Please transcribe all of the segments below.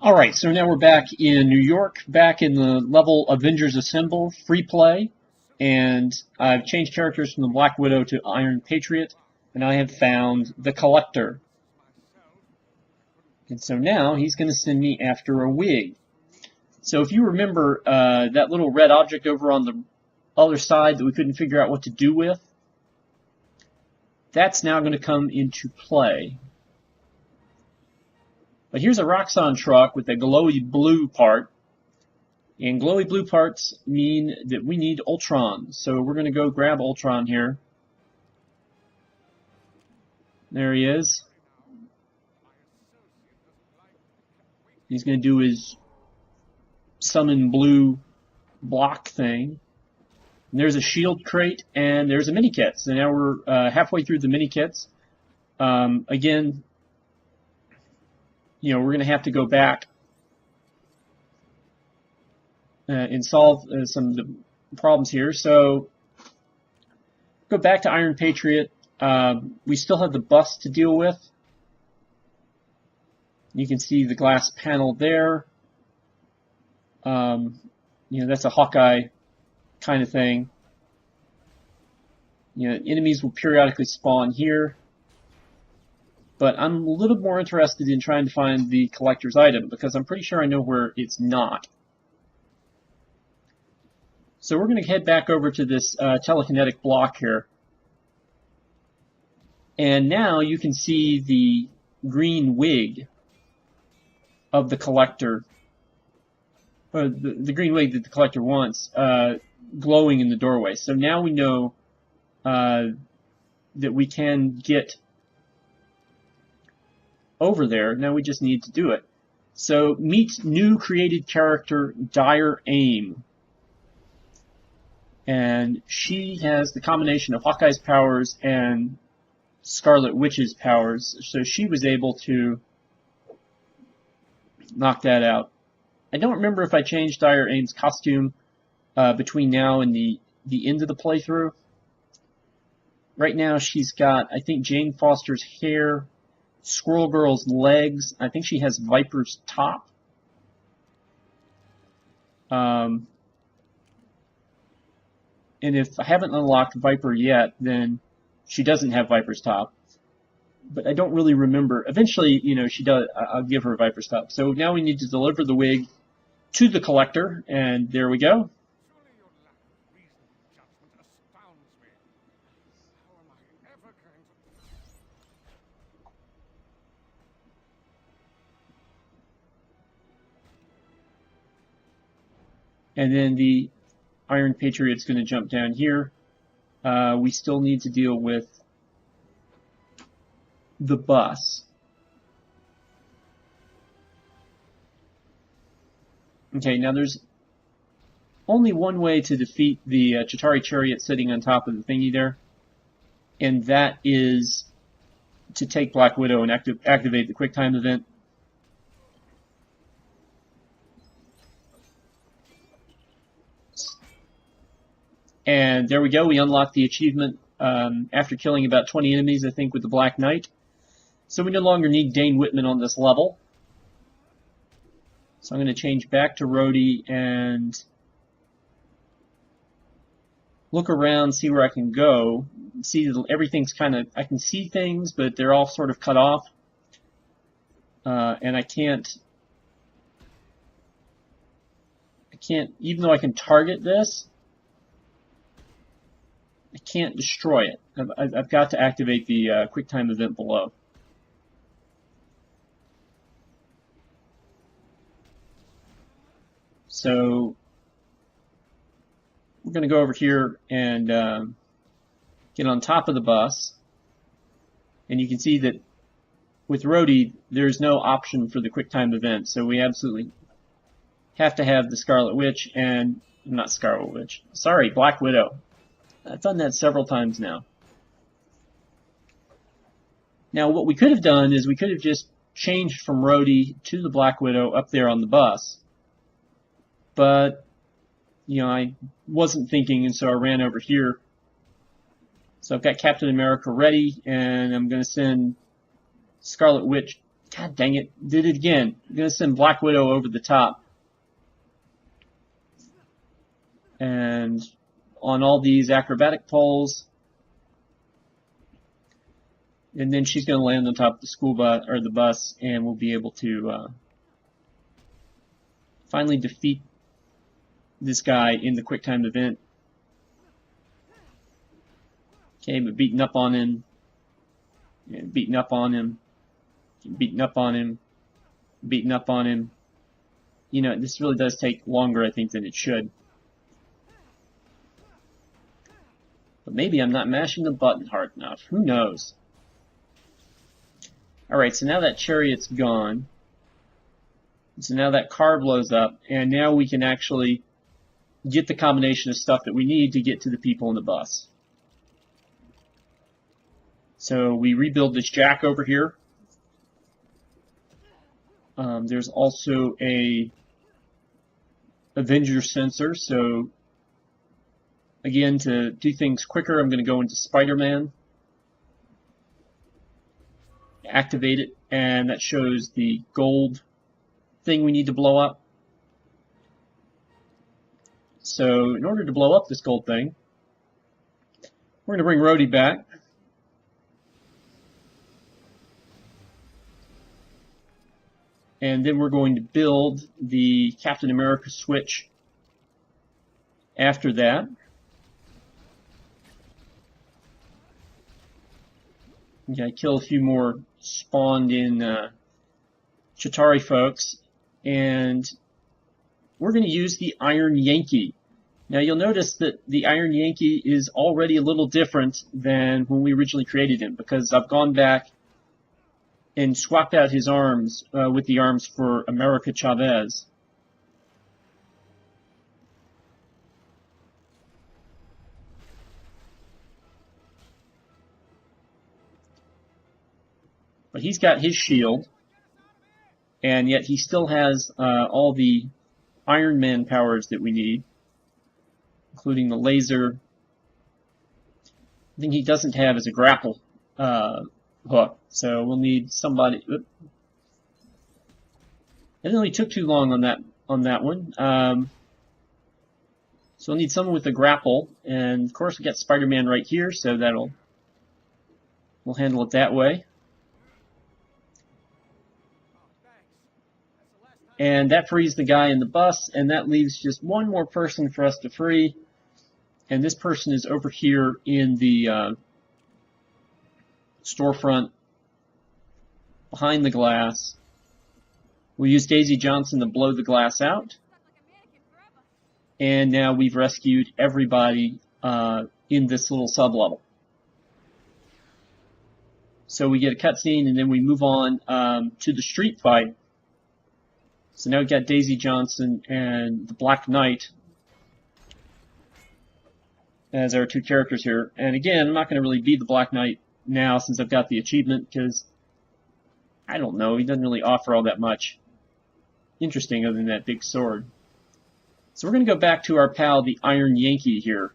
Alright, so now we're back in New York, back in the level Avengers Assemble, Freeplay, and I've changed characters from the Black Widow to Iron Patriot, and I have found the Collector. And so now he's going to send me after a wig. So if you remember that little red object over on the other side that we couldn't figure out what to do with, that's now going to come into play. But here's a Roxxon truck with a glowy blue part. And glowy blue parts mean that we need Ultron. So we're going to go grab Ultron here. There he is. He's going to do his summon blue block thing. And there's a shield crate and there's a mini kit. So now we're halfway through the mini kits. Again, we're going to have to go back and solve some of the problems here. So, go back to Iron Patriot. We still have the bus to deal with. You can see the glass panel there. That's a Hawkeye kind of thing. Enemies will periodically spawn here. But I'm a little more interested in trying to find the collector's item because I'm pretty sure I know where it's not. So we're going to head back over to this telekinetic block here. And now you can see the green wig of the collector, or the green wig that the collector wants, glowing in the doorway. So now we know that we can get over there. Now we just need to do it. So meet new created character Dire Aim. And she has the combination of Hawkeye's powers and Scarlet Witch's powers. So she was able to knock that out. I don't remember if I changed Dire Aim's costume between now and the end of the playthrough. Right now she's got, I think, Jane Foster's hair, Squirrel Girl's legs. I think she has Viper's top. And if I haven't unlocked Viper yet, then she doesn't have Viper's top. But I don't really remember. Eventually, she does. I'll give her Viper's top. So now we need to deliver the wig to the collector, and there we go. And then the Iron Patriot's going to jump down here. We still need to deal with the bus. Okay, now there's only one way to defeat the Chitauri Chariot sitting on top of the thingy there, and that is to take Black Widow and activate the QuickTime event. And there we go, we unlocked the achievement after killing about 20 enemies, I think, with the Black Knight. So we no longer need Dane Whitman on this level. So I'm going to change back to Rhodey and look around, see where I can go. See that everything's kind of, I can see things, but they're all sort of cut off. And I can't, even though I can target this, I can't destroy it. I've got to activate the QuickTime event below. So we're going to go over here and get on top of the bus. And you can see that with Rhodey, there's no option for the QuickTime event. So we absolutely have to have the Scarlet Witch and, not Scarlet Witch, sorry, Black Widow. I've done that several times now. Now, what we could have done is we could have just changed from Rhodey to the Black Widow up there on the bus. But, I wasn't thinking, and so I ran over here. So I've got Captain America ready, and I'm going to send Scarlet Witch God dang it, did it again. I'm going to send Black Widow over the top. And on all these acrobatic poles. And then she's going to land on top of the school bus, or the bus, and we'll be able to finally defeat this guy in the quick time event. Okay, but beating up on him, and beating up on him, beating up on him, beating up on him. You know, this really does take longer, I think, than it should. But maybe I'm not mashing the button hard enough. Who knows? Alright, so now that chariot's gone. So now that car blows up, and now we can actually get the combination of stuff that we need to get to the people in the bus. So we rebuild this jack over here. There's also a Avengers sensor, so again, to do things quicker, I'm going to go into Spider-Man, activate it, and that shows the gold thing we need to blow up. So in order to blow up this gold thing, we're going to bring Rhodey back. And then we're going to build the Captain America switch after that. Okay, kill a few more spawned in Chitauri folks. And we're going to use the Iron Yankee. Now you'll notice that the Iron Yankee is already a little different than when we originally created him, because I've gone back and swapped out his arms with the arms for America Chavez. But he's got his shield, and yet he still has all the Iron Man powers that we need, including the laser. I think he doesn't have is a grapple hook, so we'll need somebody. It only took too long on that one. So we'll need someone with a grapple, and of course we got Spider-Man right here, so we'll handle it that way. And that frees the guy in the bus, and that leaves just one more person for us to free. And this person is over here in the storefront behind the glass. We use Daisy Johnson to blow the glass out. And now we've rescued everybody in this little sub-level. So we get a cutscene, and then we move on to the street fight. So now we've got Daisy Johnson and the Black Knight as our two characters here. And again, I'm not going to really be the Black Knight now since I've got the achievement, because I don't know, he doesn't really offer all that much interesting other than that big sword. So we're going to go back to our pal, the Iron Yankee here.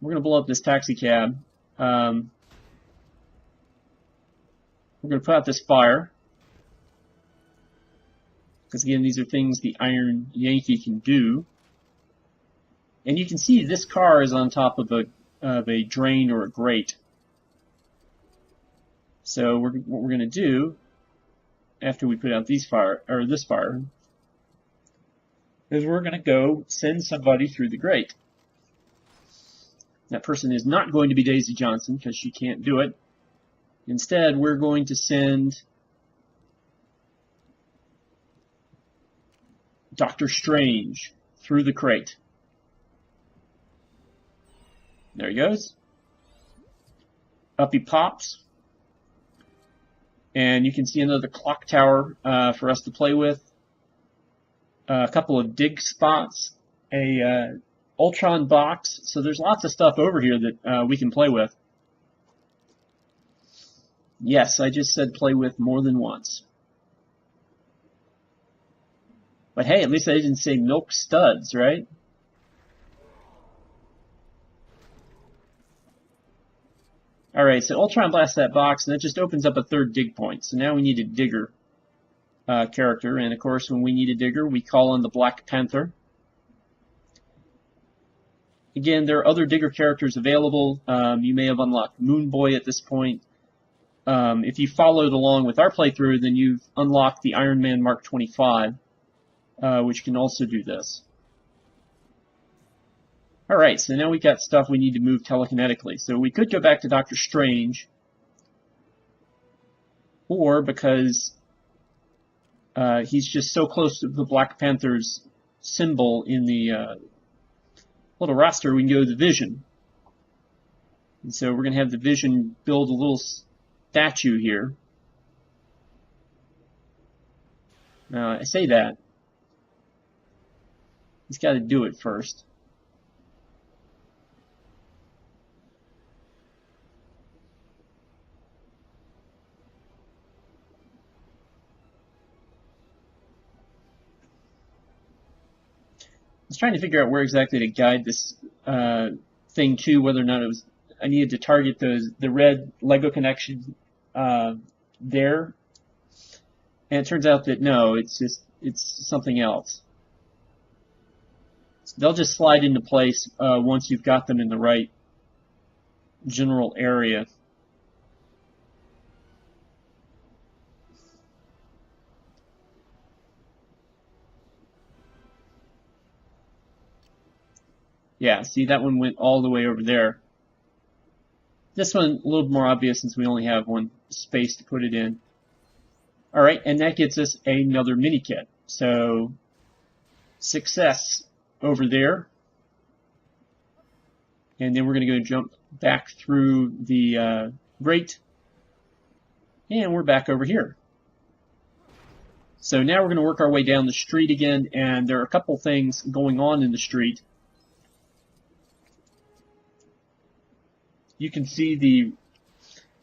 We're going to blow up this taxi cab. We're going to put out this fire. Because again, these are things the Iron Yankee can do. And you can see this car is on top of a drain or a grate. So what we're going to do after we put out this fire is we're going to go send somebody through the grate. That person is not going to be Daisy Johnson because she can't do it. Instead, we're going to send Doctor Strange through the crate. There he goes. Up he pops. And you can see another clock tower for us to play with. A couple of dig spots. A Ultron box. So there's lots of stuff over here that we can play with. Yes, I just said play with more than once. But hey, at least I didn't say milk studs, right? Alright, so Ultron blasts that box, and that just opens up a third dig point. So now we need a digger character, and of course when we need a digger, we call on the Black Panther. Again, there are other digger characters available. You may have unlocked Moon Boy at this point. If you followed along with our playthrough, then you've unlocked the Iron Man Mark 25, which can also do this. Alright, so now we've got stuff we need to move telekinetically. So we could go back to Doctor Strange, or because he's just so close to the Black Panther's symbol in the little roster, we can go to the Vision. And so we're going to have the Vision build a little statue here. Now, I say that. He's got to do it first. I was trying to figure out where exactly to guide this thing to, whether or not it was I needed to target the red Lego connection there, and it turns out that no, it's something else. So they'll just slide into place once you've got them in the right general area. Yeah, see, that one went all the way over there. This one, a little more obvious since we only have one space to put it in. Alright, and that gets us another mini kit. So, success over there. And then we're going to go jump back through the grate. And we're back over here. So now we're going to work our way down the street again, and there are a couple things going on in the street. You can see the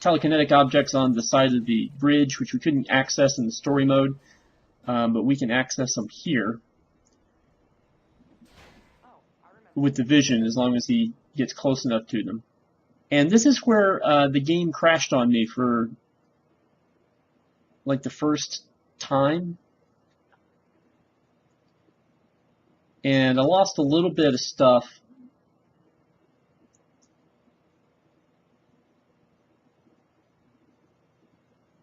telekinetic objects on the side of the bridge, which we couldn't access in the story mode, but we can access them here with the Vision as long as he gets close enough to them. And this is where the game crashed on me for like the first time. And I lost a little bit of stuff.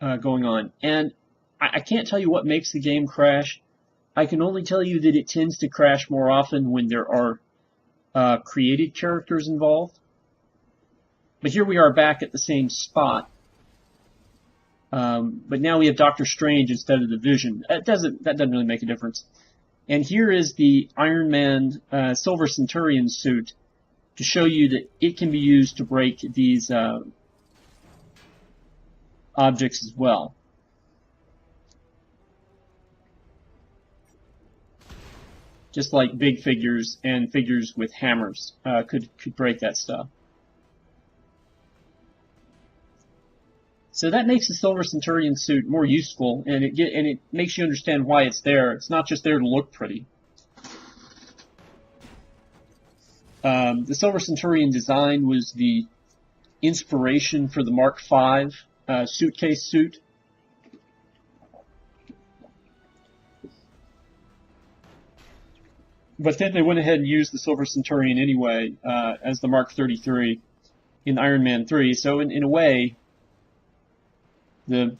Going on. And I can't tell you what makes the game crash. I can only tell you that it tends to crash more often when there are created characters involved. But here we are back at the same spot. But now we have Doctor Strange instead of the Vision. That doesn't really make a difference. And here is the Iron Man Silver Centurion suit to show you that it can be used to break these objects as well. Just like big figures and figures with hammers could break that stuff. So that makes the Silver Centurion suit more useful, and it makes you understand why it's there. It's not just there to look pretty. The Silver Centurion design was the inspiration for the Mark V suitcase suit. But then they went ahead and used the Silver Centurion anyway as the Mark 33 in Iron Man 3. So in a way, the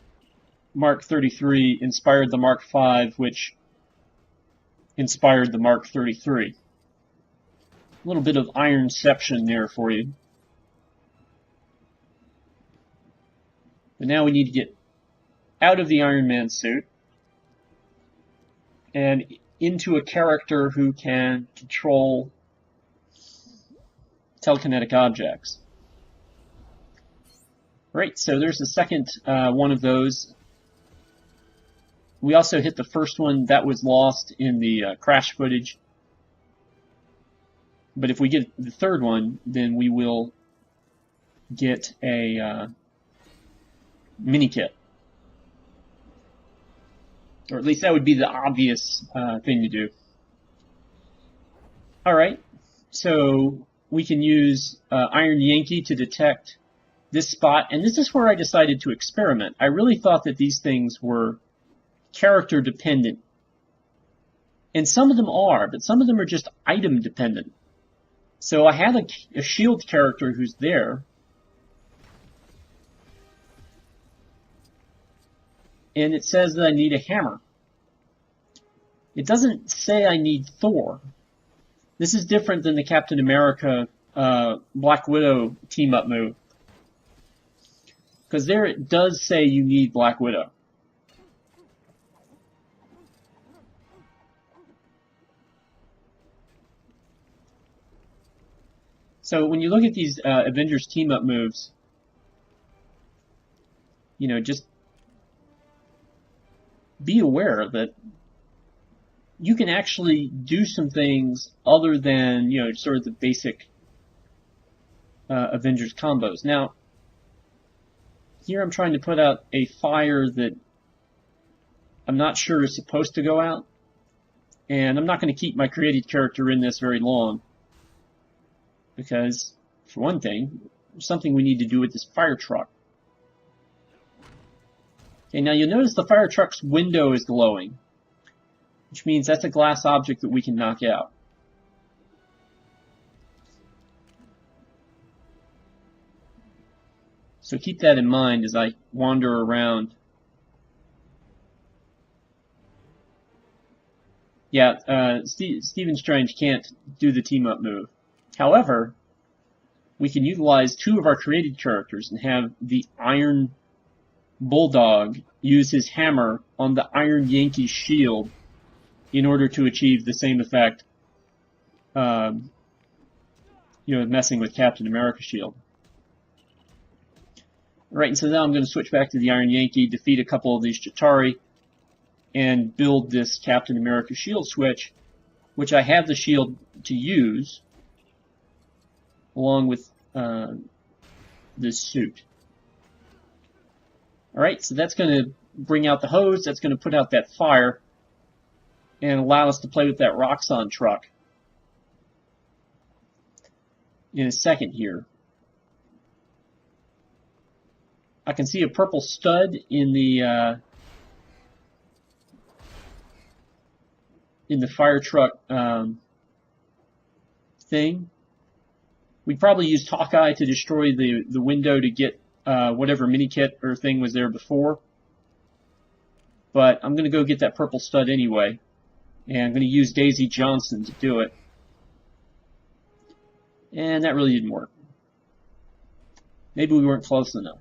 Mark 33 inspired the Mark V, which inspired the Mark 33. A little bit of Ironception there for you. But now we need to get out of the Iron Man suit and into a character who can control telekinetic objects. Right, so there's the second one of those. We also hit the first one that was lost in the crash footage. But if we get the third one, then we will get a mini kit. Or at least that would be the obvious thing to do. Alright, so we can use Iron Yankee to detect this spot, and this is where I decided to experiment. I really thought that these things were character dependent. And some of them are, but some of them are just item dependent. So I have a shield character who's there. And it says that I need a hammer. It doesn't say I need Thor. This is different than the Captain America Black Widow team-up move. Because there it does say you need Black Widow. So when you look at these Avengers team-up moves, you know, just be aware that you can actually do some things other than, you know, sort of the basic Avengers combos. Now, here I'm trying to put out a fire that I'm not sure is supposed to go out. And I'm not going to keep my created character in this very long. Because, for one thing, there's something we need to do with this fire truck. Okay, now you'll notice the fire truck's window is glowing, which means that's a glass object that we can knock out. So keep that in mind as I wander around. Yeah, Stephen Strange can't do the team-up move. However, we can utilize two of our created characters and have the Iron Bulldog use his hammer on the Iron Yankee's shield in order to achieve the same effect, you know, messing with Captain America's shield. All right, and so now I'm going to switch back to the Iron Yankee, defeat a couple of these Chitauri, and build this Captain America shield switch, which I have the shield to use, along with this suit. Alright, so that's going to bring out the hose, that's going to put out that fire, and allow us to play with that Roxxon truck in a second here. I can see a purple stud in the fire truck thing. We'd probably use Hawkeye to destroy the window to get whatever mini kit or thing was there before. But I'm going to go get that purple stud anyway. And I'm going to use Daisy Johnson to do it. And that really didn't work. Maybe we weren't close enough.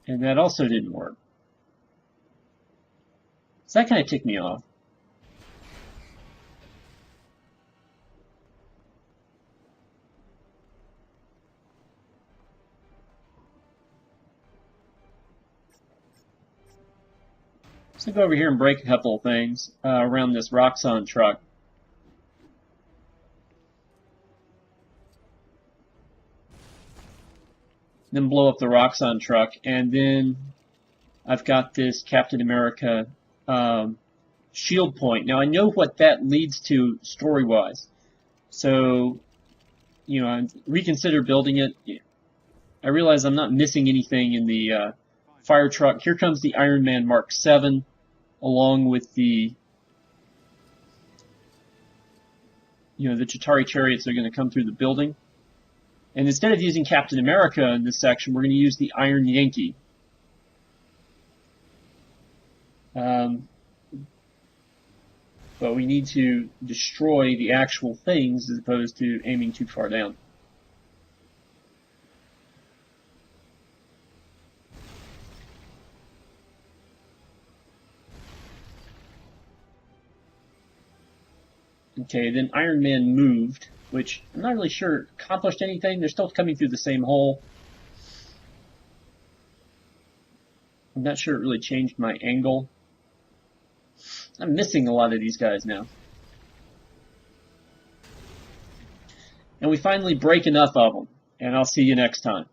And that also didn't work. So that kind of ticked me off. So go over here and break a couple of things around this Roxxon truck. Then blow up the Roxxon truck, and then I've got this Captain America shield point. Now I know what that leads to story-wise, so you know, I reconsider building it. I realize I'm not missing anything in the fire truck. Here comes the Iron Man Mark 7, along with the, you know, the Chitauri chariots that are going to come through the building. And instead of using Captain America in this section, we're going to use the Iron Yankee. But we need to destroy the actual things as opposed to aiming too far down. Okay, then Iron Man moved, which I'm not really sure accomplished anything. They're still coming through the same hole. I'm not sure it really changed my angle. I'm missing a lot of these guys now. And we finally break enough of them, and I'll see you next time.